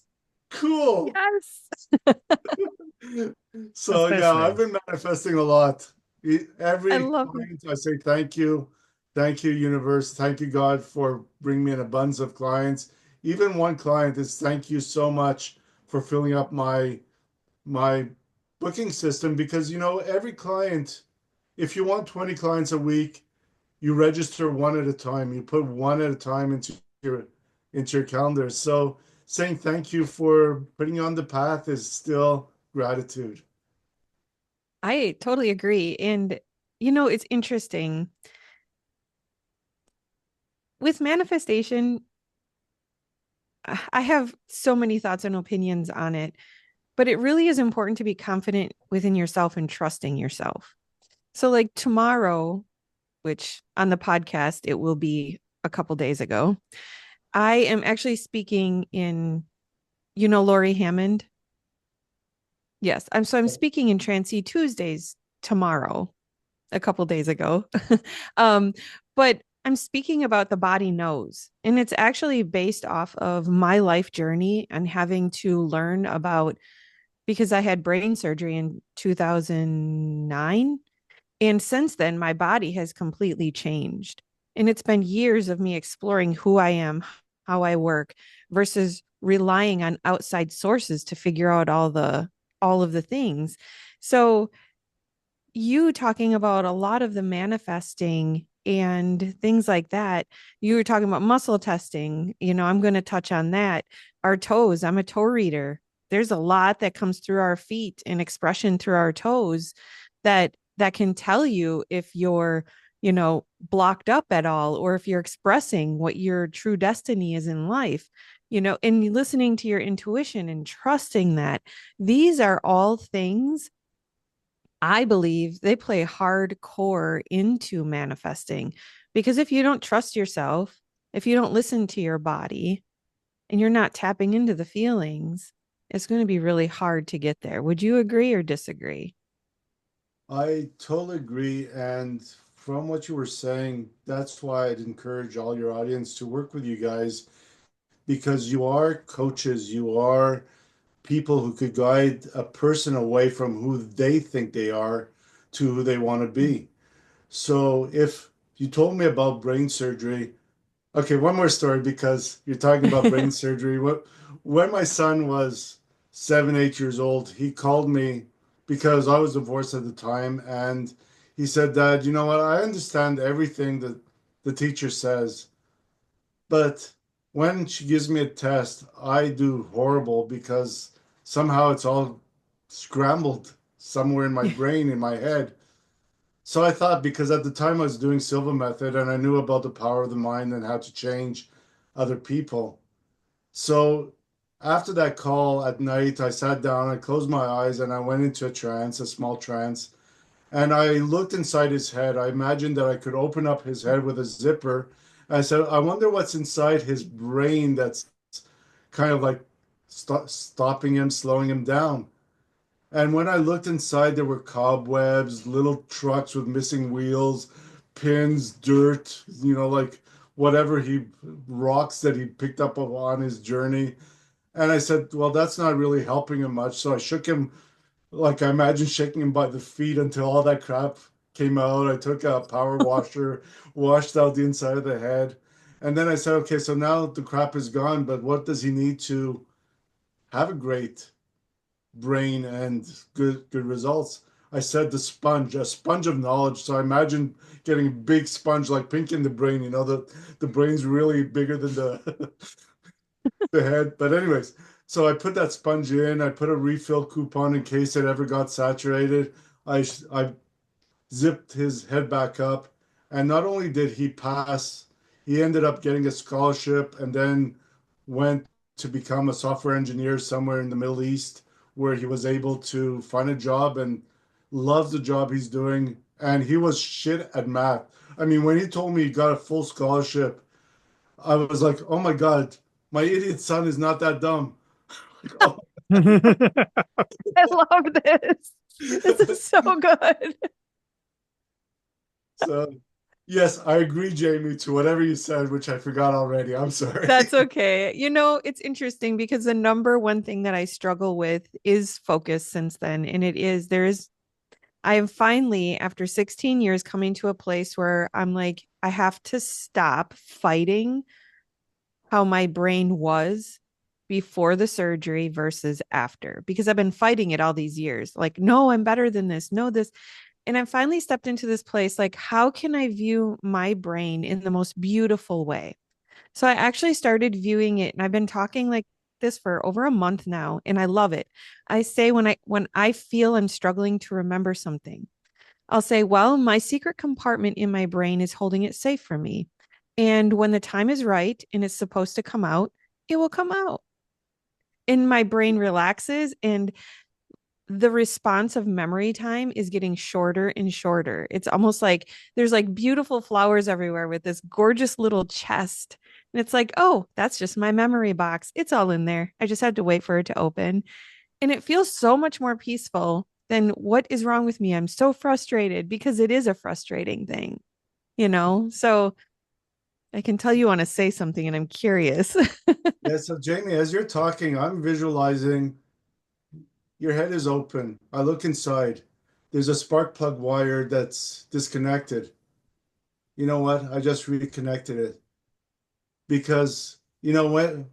cool. Yes. That's So yeah, I've fascinating. been manifesting a lot. I Every love it. client, I say thank you, universe, thank you, God, for bringing me an abundance of clients. Even one client is thank you so much for filling up my booking system because every client, if you want 20 clients a week, you register one at a time. You put one at a time your into your calendar. So saying thank you for putting you on the path is still gratitude. I totally agree. And, it's interesting with manifestation. I have so many thoughts and opinions on it, but it really is important to be confident within yourself and trusting yourself. So, like tomorrow, which on the podcast, it will be a couple days ago, I am actually speaking in, Lori Hammond. Yes, I'm speaking in Transy Tuesdays tomorrow, a couple days ago. um, but I'm speaking about the body knows, and it's actually based off of my life journey and having to learn about because I had brain surgery in 2009. And since then, my body has completely changed. And it's been years of me exploring who I am, how I work, versus relying on outside sources to figure out all of the things. So you talking about a lot of the manifesting and things like that. You were talking about muscle testing. I'm going to touch on that. Our toes, I'm a toe reader. There's a lot that comes through our feet and expression through our toes that can tell you if you're, blocked up at all or if you're expressing what your true destiny is in life. And listening to your intuition and trusting that these are all things I believe they play hardcore into manifesting because if you don't trust yourself, if you don't listen to your body and you're not tapping into the feelings, it's going to be really hard to get there. Would you agree or disagree? I totally agree. And from what you were saying, that's why I'd encourage all your audience to work with you guys because you are coaches, you are people who could guide a person away from who they think they are to who they want to be. So if you told me about brain surgery, okay, one more story because you're talking about brain surgery. When my son was 7, 8 years old, he called me because I was divorced at the time. And he said, Dad, you know what? I understand everything that the teacher says, but when she gives me a test, I do horrible because somehow it's all scrambled somewhere in my brain, in my head. So I thought, because at the time I was doing Silva Method and I knew about the power of the mind and how to change other people. So after that call at night, I sat down, I closed my eyes, and I went into a trance, a small trance. And I looked inside his head. I imagined that I could open up his head with a zipper. I said, I wonder what's inside his brain that's kind of like stopping him, slowing him down. And when I looked inside, there were cobwebs, little trucks with missing wheels, pins, dirt, like whatever rocks that he picked up on his journey. And I said, well, that's not really helping him much. So I shook him, like I imagine shaking him by the feet until all that crap came out. I took a power washer, washed out the inside of the head. And then I said, okay, so now the crap is gone, but what does he need to have a great brain and good results? I said the sponge, a sponge of knowledge. So I imagine getting a big sponge like Pink in the brain, the brain's really bigger than the the head. But anyways, so I put that sponge in, I put a refill coupon in case it ever got saturated. I zipped his head back up, and not only did he pass, he ended up getting a scholarship and then went to become a software engineer somewhere in the Middle East, where he was able to find a job and loves the job he's doing. And he was shit at math. I mean, when he told me he got a full scholarship, I was like, oh my God, my idiot son is not that dumb. Oh. I love this. This is so good. So, yes, I agree, Jamie, to whatever you said, which I forgot already. I'm sorry. That's okay. It's interesting because the number one thing that I struggle with is focus since then. And I am finally, after 16 years, coming to a place where I'm like, I have to stop fighting how my brain was before the surgery versus after, because I've been fighting it all these years. Like, no, I'm better than this. No, this. And I finally stepped into this place like, how can I view my brain in the most beautiful way? So I actually started viewing it, and I've been talking like this for over a month now, and I love it. I say when I feel I'm struggling to remember something, I'll say, well, my secret compartment in my brain is holding it safe for me. And when the time is right and it's supposed to come out, it will come out. And my brain relaxes, and the response of memory time is getting shorter and shorter. It's almost like there's like beautiful flowers everywhere with this gorgeous little chest. And it's like, oh, that's just my memory box. It's all in there. I just had to wait for it to open. And it feels so much more peaceful than what is wrong with me. I'm so frustrated because it is a frustrating thing. So I can tell you want to say something and I'm curious. Yeah, so Jamie, as you're talking, I'm visualizing your head is open. I look inside. There's a spark plug wire that's disconnected. You know what? I just reconnected it because when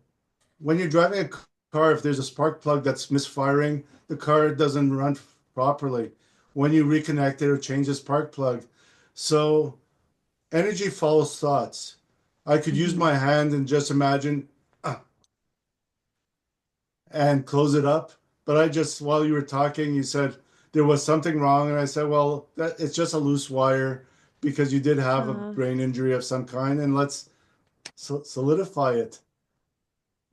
you're driving a car, if there's a spark plug that's misfiring, the car doesn't run properly. When you reconnect it or change the spark plug, so energy follows thoughts. I could use Mhm. my hand and just imagine and close it up. But while you were talking, you said there was something wrong. And I said, well, it's just a loose wire because you did have a uh, brain injury of some kind. And let's solidify it.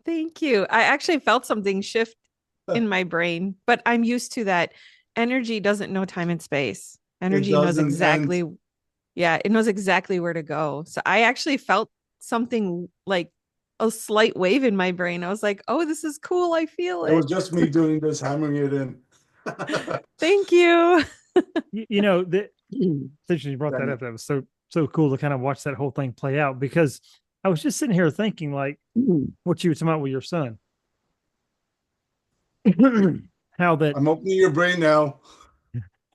Thank you. I actually felt something shift in my brain, but I'm used to that. Energy doesn't know time and space. It Energy knows doesn't. And exactly, yeah, it knows exactly where to go. So I actually felt something like a slight wave in my brain. I was like, oh, this is cool. I feel it was it. just me doing this, hammering it in. Thank you. That since you brought that Danny, up, that was so cool to kind of watch that whole thing play out, because I was just sitting here thinking like what you were talking about with your son. how that I'm opening your brain now.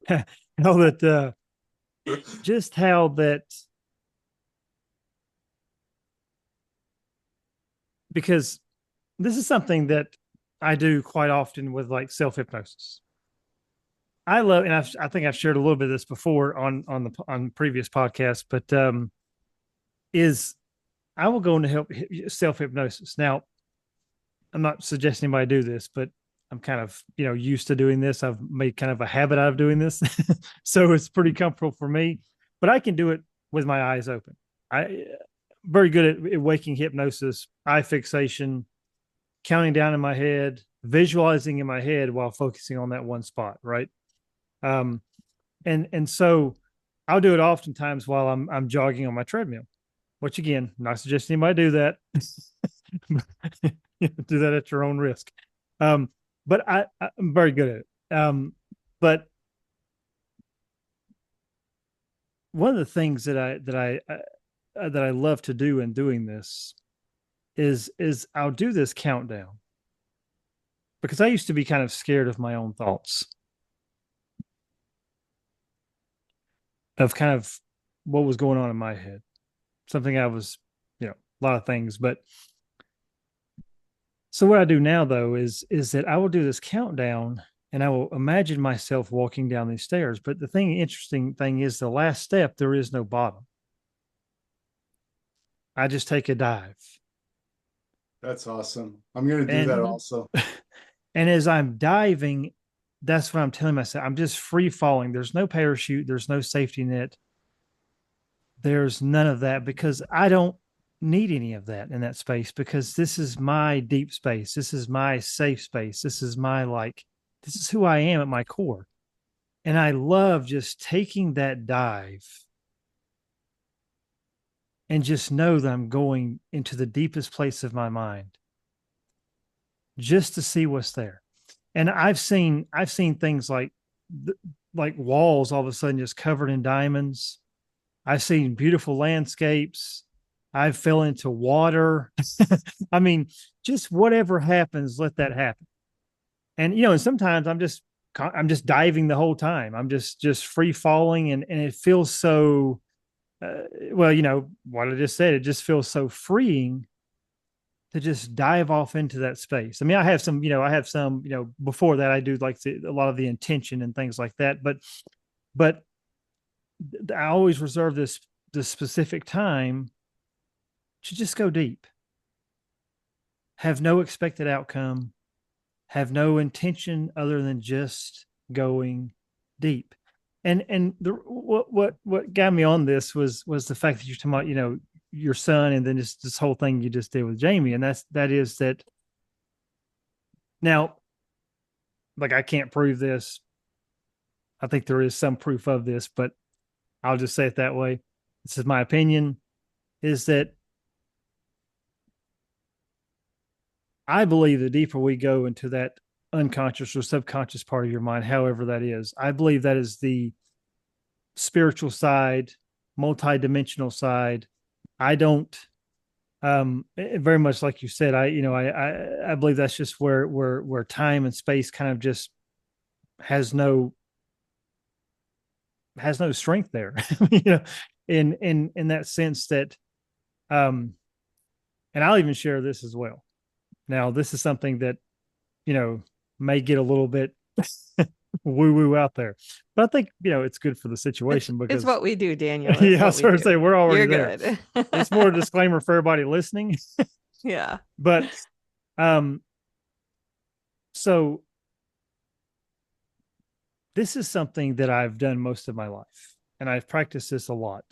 how that just how that because this is something that I do quite often with like self hypnosis. I love, and I think I've shared a little bit of this before on previous podcasts, but is I will go into self hypnosis. Now, I'm not suggesting anybody do this, but I'm kind of used to doing this. I've made kind of a habit out of doing this, so it's pretty comfortable for me. But I can do it with my eyes open. I very good at waking hypnosis, eye fixation, counting down in my head, visualizing in my head while focusing on that one spot, right? Um, and so I'll do it oftentimes while I'm jogging on my treadmill, which again, not suggesting anybody do that. Do that at your own risk. But I'm very good at it. But one of the things that I love to do in doing this is I'll do this countdown because I used to be kind of scared of my own thoughts, of kind of what was going on in my head. Something I was, a lot of things. But so what I do now though is that I will do this countdown and I will imagine myself walking down these stairs. But the interesting thing is the last step, there is no bottom. I just take a dive. That's awesome. I'm going to do that also. And as I'm diving, that's what I'm telling myself. I'm just free falling. There's no parachute. There's no safety net. There's none of that because I don't need any of that in that space because this is my deep space. This is my safe space. This is this is who I am at my core. And I love just taking that dive and just know that I'm going into the deepest place of my mind just to see what's there. And I've seen things like walls all of a sudden just covered in diamonds. I've seen beautiful landscapes. I fell into water. I mean, just whatever happens, let that happen. And and sometimes I'm just diving the whole time. I'm just free falling, and it feels so. Well, what I just said. It just feels so freeing to just dive off into that space. I mean, I have some, before that I do like a lot of the intention and things like that, but I always reserve this specific time to just go deep, have no expected outcome, have no intention other than just going deep. And what got me on this was the fact that you're talking about, your son, and then just this whole thing you just did with Jamie. And that is that now, like, I can't prove this. I think there is some proof of this, but I'll just say it that way. This is my opinion, is that I believe the deeper we go into that unconscious or subconscious part of your mind, however that is, I believe that is the spiritual side, multidimensional side. I don't very much like you said, I believe that's just where time and space kind of just has no strength there. In that sense that and I'll even share this as well. Now, this is something that may get a little bit woo woo out there, but I think it's good for the situation because it's what we do, Daniel. Yeah, I was going to say we're already there. Good. It's more a disclaimer for everybody listening. Yeah, but so this is something that I've done most of my life, and I've practiced this a lot.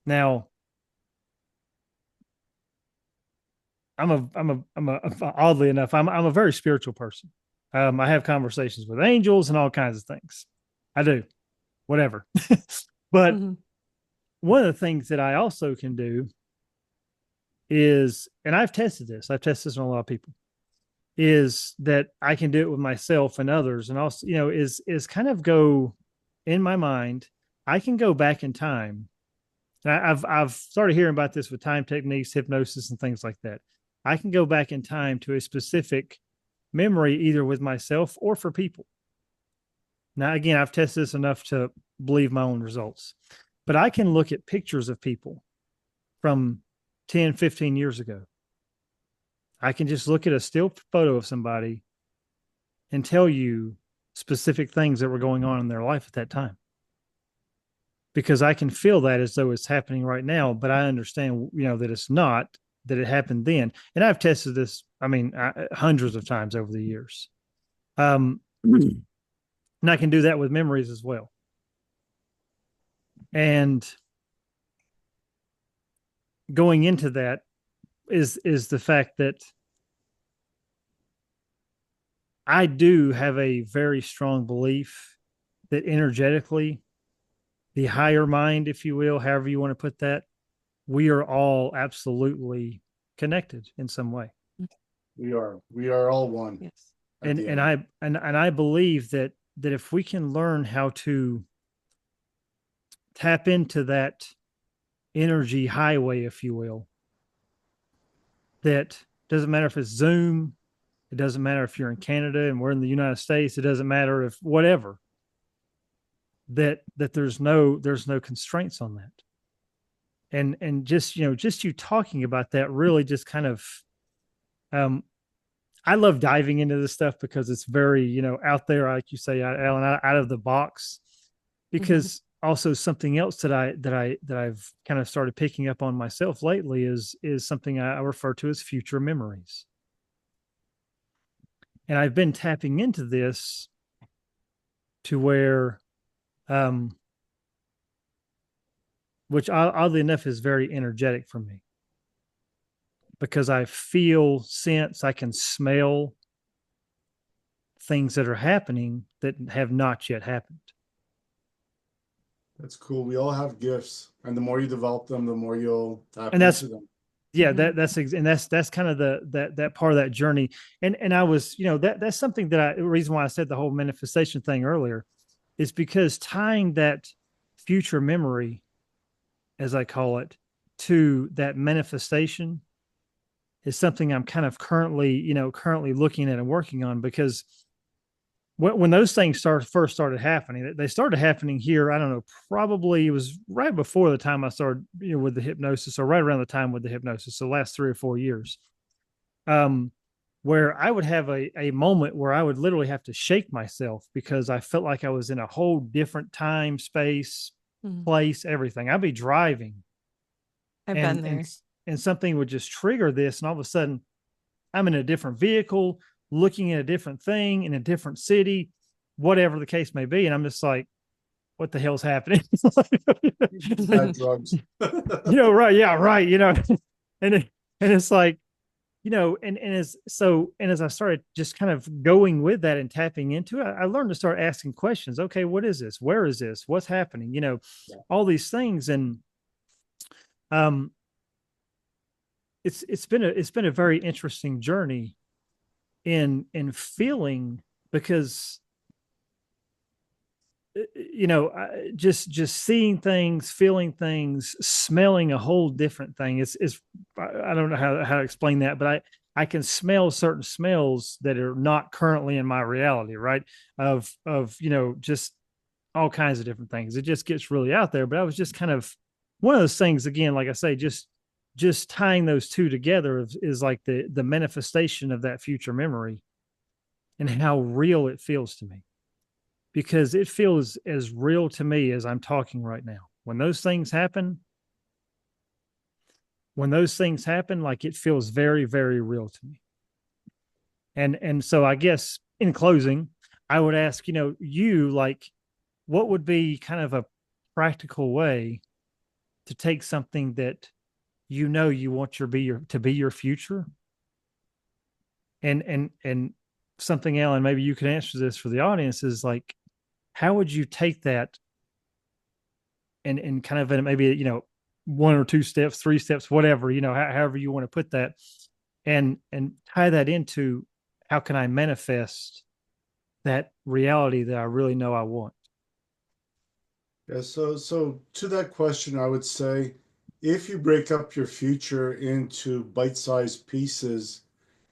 Now, oddly enough, I'm a very spiritual person. I have conversations with angels and all kinds of things. I do, whatever. But one of the things that I also can do is, and I've tested this on a lot of people, is that I can do it with myself and others, and also, is kind of go in my mind. I can go back in time. And I've started hearing about this with time techniques, hypnosis, and things like that. I can go back in time to a specific memory, either with myself or for people. Now, again, I've tested this enough to believe my own results, but I can look at pictures of people from 10, 15 years ago. I can just look at a still photo of somebody and tell you specific things that were going on in their life at that time. Because I can feel that as though it's happening right now, but I understand, that it's not, that it happened then. And I've tested this, hundreds of times over the years. And I can do that with memories as well. And going into that is the fact that I do have a very strong belief that energetically, the higher mind, if you will, however you want to put that, we are all absolutely connected in some way. We are all one. Yes. And I believe that if we can learn how to tap into that energy highway, if you will, that doesn't matter if it's Zoom, it doesn't matter if you're in Canada and we're in the United States, it doesn't matter if whatever, that there's no constraints on that. And just you talking about that really just kind of I love diving into this stuff because it's very, out there, like you say, Alan, out of the box. Because also something else that I've kind of started picking up on myself lately is something I refer to as future memories. And I've been tapping into this to where, which oddly enough is very energetic for me, because I feel, sense, I can smell things that are happening that have not yet happened. That's cool. We all have gifts, and the more you develop them, the more you'll tap into them. Yeah, that's kind of that part of that journey. And I was, that's something that the reason why I said the whole manifestation thing earlier is because tying that future memory, as I call it, to that manifestation is something I'm kind of currently looking at and working on. Because when those things first started happening, they started happening here. I don't know, probably it was right before the time I started, with the hypnosis, or right around the time with the hypnosis. So the last 3 or 4 years, where I would have a moment where I would literally have to shake myself because I felt like I was in a whole different time, space, place, everything. I'd be driving. I've been there. And something would just trigger this. And all of a sudden I'm in a different vehicle, looking at a different thing in a different city, whatever the case may be. And I'm just like, what the hell's happening? Drugs. Right. Yeah. Right. And it's like, as I started just kind of going with that and tapping into it, I learned to start asking questions. Okay, what is this? Where is this? What's happening? All these things. And, it's been a very interesting journey in feeling, because just seeing things, feeling things, smelling a whole different thing. Is I don't know how to explain that, but I can smell certain smells that are not currently in my reality, right? Of just all kinds of different things. It just gets really out there. But I was just kind of one of those things, again, like I say, just tying those two together is like the manifestation of that future memory and how real it feels to me, because it feels as real to me as I'm talking right now. When those things happen, like, it feels very, very real to me. And so I guess in closing, I would ask, like, what would be kind of a practical way to take something that you want to be your future, and something, Alan, maybe you can answer this for the audience, is like, how would you take that and kind of maybe 1 or 2 steps, 3 steps, whatever, however you want to put that, and tie that into how can I manifest that reality that I really know I want? Yeah, so to that question, I would say, if you break up your future into bite-sized pieces,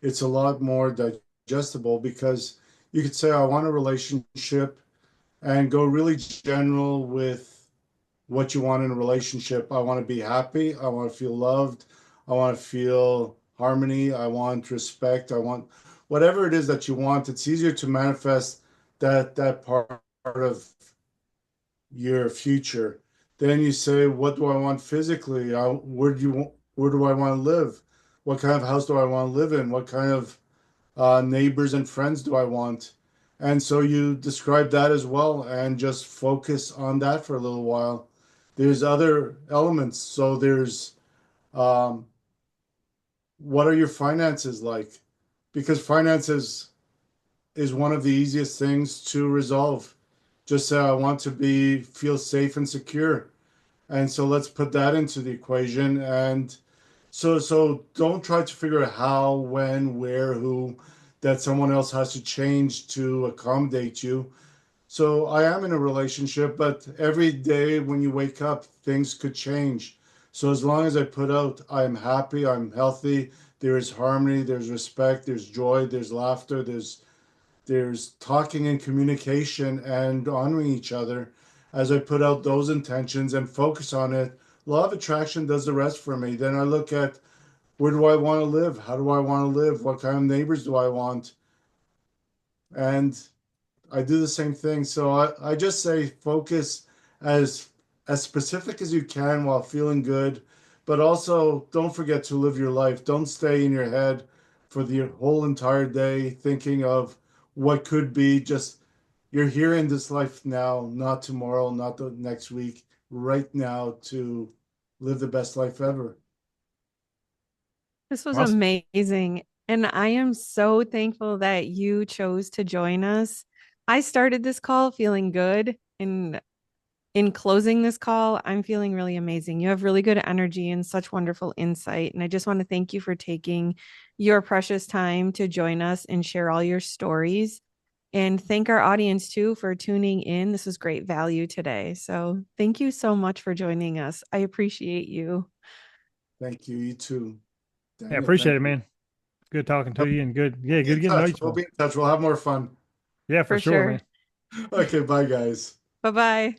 it's a lot more digestible, because you could say, I want a relationship, and go really general with what you want in a relationship. I want to be happy. I want to feel loved. I want to feel harmony. I want respect. I want whatever it is that you want. It's easier to manifest that part of your future. Then you say, what do I want physically? Where do I want to live? What kind of house do I want to live in? What kind of neighbors and friends do I want? And so you describe that as well and just focus on that for a little while. There's other elements. So there's um, what are your finances like? Because finances is one of the easiest things to resolve. Just say, I want to feel safe and secure. And so let's put that into the equation. And so don't try to figure out how, when, where, who, that someone else has to change to accommodate you. So I am in a relationship, but every day when you wake up, things could change. So as long as I put out, I'm happy, I'm healthy, there is harmony, there's respect, there's joy, there's laughter, there's talking and communication and honoring each other. As I put out those intentions and focus on it, law of attraction does the rest for me. Then I look at, where do I want to live? How do I want to live? What kind of neighbors do I want? And I do the same thing. So I just say focus as as specific as you can while feeling good, but also don't forget to live your life. Don't stay in your head for the whole entire day thinking of what could be. Just you're here in this life now, not tomorrow, not the next week, right now to live the best life ever. This was Awesome. amazing. And I am so thankful that you chose to join us. I started this call feeling good. And in closing this call, I'm feeling really amazing. You have really good energy and such wonderful insight. And I just want to thank you for taking your precious time to join us and share all your stories. And thank our audience too for tuning in. This was great value today. So thank you so much for joining us. I appreciate you. Thank you. You too. Yeah, Daniel, appreciate thank it, you. man. Good talking to We'll you and good, yeah, be good in getting to know touch. you We'll more. be in touch. We'll have more fun. Yeah, for For sure, man. sure. Okay, bye guys. Bye bye.